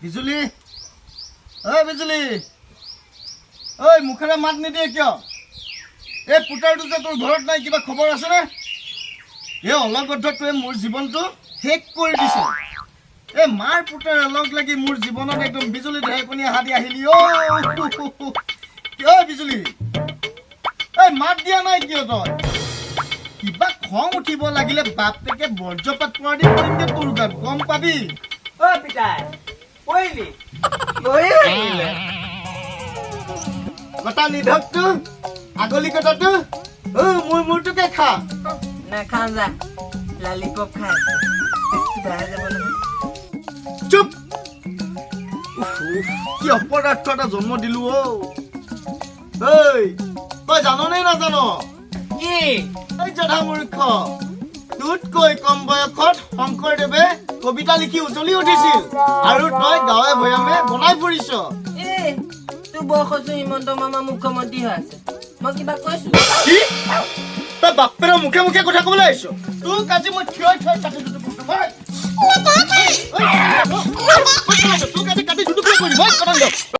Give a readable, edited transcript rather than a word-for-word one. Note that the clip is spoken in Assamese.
বিজুলী ঐ বিজুলী ঐ মুখেৰে মাত নিদিয়ে কিয় এই পুতাৰটো যে তোৰ ঘৰত নাই কিবা খবৰ আছেনে এই অলগদ্ধটোৱে মোৰ জীৱনটো শেষ কৰি দিছে এই মাৰ পুতাৰে লগ লাগি মোৰ জীৱনত একদম বিজুলী ঢেৰেকনি আহা দি আহিলি ঐ বিজুলী এই মাত দিয়া নাই কিয় তই কিবা খং উঠিব লাগিলে বাপেকে বৰ্জ্যপাত পৰা দি কৰিমগে তোৰ গাত গম পাবি ও পিতাই কইলি কটা নিধকটো আগলি কটাটো মোৰ মূৰটোকে খা না খান যা লালিপপ খাই বেয়া যাব নহয় চুপ কি অপদাৰ্থ এটা জন্ম দিলো তই জাননে নাজানো কি এই জধা মূৰ্খ তোতকৈ কম বয়সত শংকৰদেৱে কবিতা লিখি উজলি উঠিছিল আৰু তই গাঁৱে ভৈয়ামে বনাই ফুৰিছ তোৰ বয়সতো হিমন্ত মামা মুখ্যমন্ত্ৰী হৈ আছে মই কিবা কৈছো কি তই বাপেৰৰ মুখে মুখে কথা ক'বলৈ আহিছ তোক আজি মই থিয় থিয় কাটি দুটুকুৰা তোক আজি কাটি দুটুকুৰা কৰি দিব